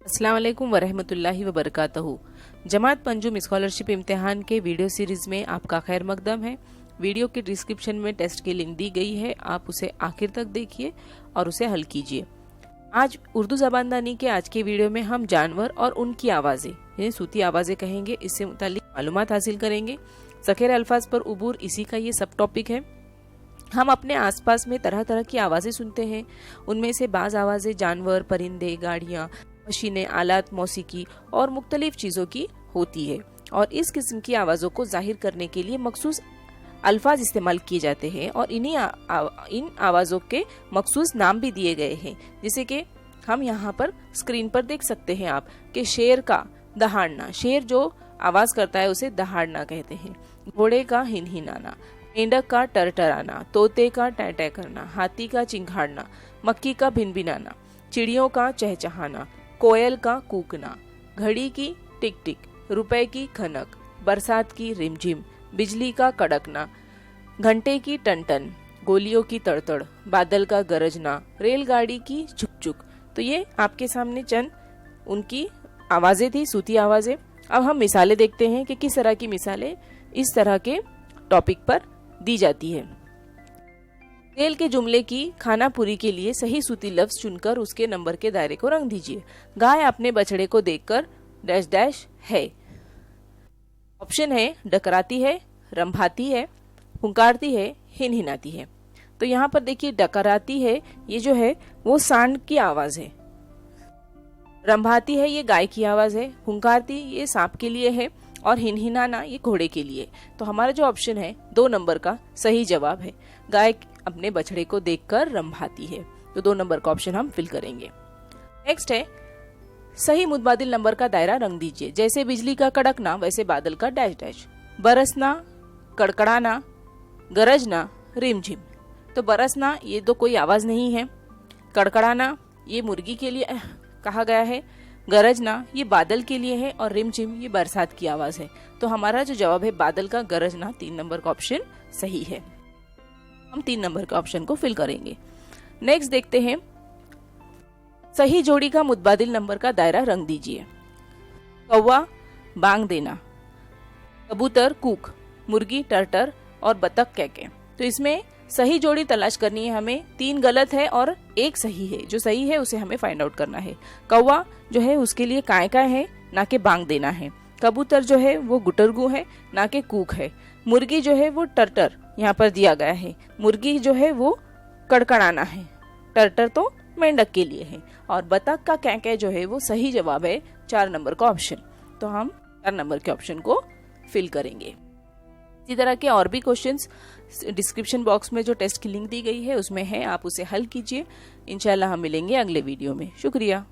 अस्सलाम वालेकुम वरहमतुल्लाहि वबरकातहू। जमात पंजुम स्कॉलरशिप इम्तिहान के वीडियो सीरीज में आपका खैर मकदम है। वीडियो के डिस्क्रिप्शन में टेस्ट की लिंक दी गई है, आप उसे आखिर तक देखिए और उसे हल कीजिए। आज उर्दू ज़बानदानी के आज के वीडियो में हम जानवर और उनकी आवाज़ें यानी सूती आवाज़ें कहेंगे, इससे मुताल्लिक मालूमात हासिल करेंगे। ज़ख़ीर अल्फाज पर उबूर इसी का ये सब टॉपिक है। हम अपने आसपास में तरह तरह की आवाज़ें सुनते हैं। उनमें से बाज़ आवाज़ें जानवर, परिंदे, गाड़ियाँ, मशीनें, आलात मौसीकी और मुख्तलिफ चीज़ों की होती है और इस किस्म की आवाज़ों को जाहिर करने के लिए मखसूस अल्फाज इस्तेमाल किए जाते हैं और इन आवाज़ों के मखसूस नाम भी दिए गए हैं। जैसे कि हम यहाँ पर स्क्रीन पर देख सकते हैं आप कि शेर का दहाड़ना, शेर जो आवाज़ करता है उसे दहाड़ना कहते हैं। घोड़े का हिनहिनाना, मेंढक का टरटराना, तोते का टै टै करना, हाथी का चिंघाड़ना, मक्खी का भिनभिनाना, चिड़ियों का चहचहाना, कोयल का कूकना, घड़ी की टिक टिक, रुपए की खनक, बरसात की रिमझिम, बिजली का कड़कना, घंटे की टनटन, गोलियों की तड़तड़, बादल का गरजना, रेलगाड़ी की झुकझुक। तो ये आपके सामने चंद उनकी आवाजें थी, सूती आवाजें। अब हम मिसालें देखते हैं कि किस तरह की मिसालें इस तरह के टॉपिक पर दी जाती है। तेल के जुमले की खाना पूरी के लिए सही सूती लफ्ज चुनकर उसके नंबर के दायरे को रंग दीजिए। गाय अपने बछड़े को देखकर डैश डैश है। ऑप्शन है डकराती है, रंभाती है, हुंकारती है, हिनहिनाती है। तो यहाँ पर देखिए डकराती है, ये जो है वो सांड की आवाज है। रंभाती है, ये गाय की आवाज है। हुंकारती ये सांप के लिए है और हिनहिनाना ये घोड़े के लिए। तो हमारा जो ऑप्शन है 2 नंबर का सही जवाब है। गाय अपने बछड़े को देखकर रंभाती है, तो 2 नंबर का ऑप्शन हम फिल करेंगे। नेक्स्ट है सही मुतबादिल नंबर का दायरा रंग दीजिए। जैसे बिजली का कड़कना वैसे बादल का डैश डैश, बरसना, कड़कड़ाना, गरजना, रिमझिम। तो बरसना ये तो कोई आवाज नहीं है, कड़कड़ाना ये मुर्गी के लिए कहा गया है, गरजना ये बादल के लिए है और रिमझिम ये बरसात की आवाज है। तो हमारा जो जवाब है बादल का गरजना, 3 नंबर का ऑप्शन सही है। हम 3 नंबर के ऑप्शन को फिल करेंगे। नेक्स्ट देखते हैं सही जोड़ी का मुतबादिल नंबर का दायरा रंग दीजिए। कौवा बांग देना, कबूतर कूक, मुर्गी टरटर और बतख कैके। तो इसमें सही जोड़ी तलाश करनी है हमें। 3 गलत है और 1 सही है। जो सही है उसे हमें फाइंड आउट करना है। कौवा जो है उसके लिए काय काय है, ना कि बांग देना है। कबूतर जो है वो गुटरगू है, ना कि कूक है। मुर्गी जो है वो टरटर यहाँ पर दिया गया है। मुर्गी जो है वो कड़कड़ाना है। टरटर तो मेंढक के लिए है और बतख का कैके जो है वो सही जवाब है 4 नंबर का ऑप्शन। तो हम 4 नंबर के ऑप्शन को फिल करेंगे। इसी तरह के और भी क्वेश्चंस डिस्क्रिप्शन बॉक्स में जो टेस्ट की लिंक दी गई है उसमें है, आप उसे हल कीजिए। इंशाल्लाह हम मिलेंगे अगले वीडियो में। शुक्रिया।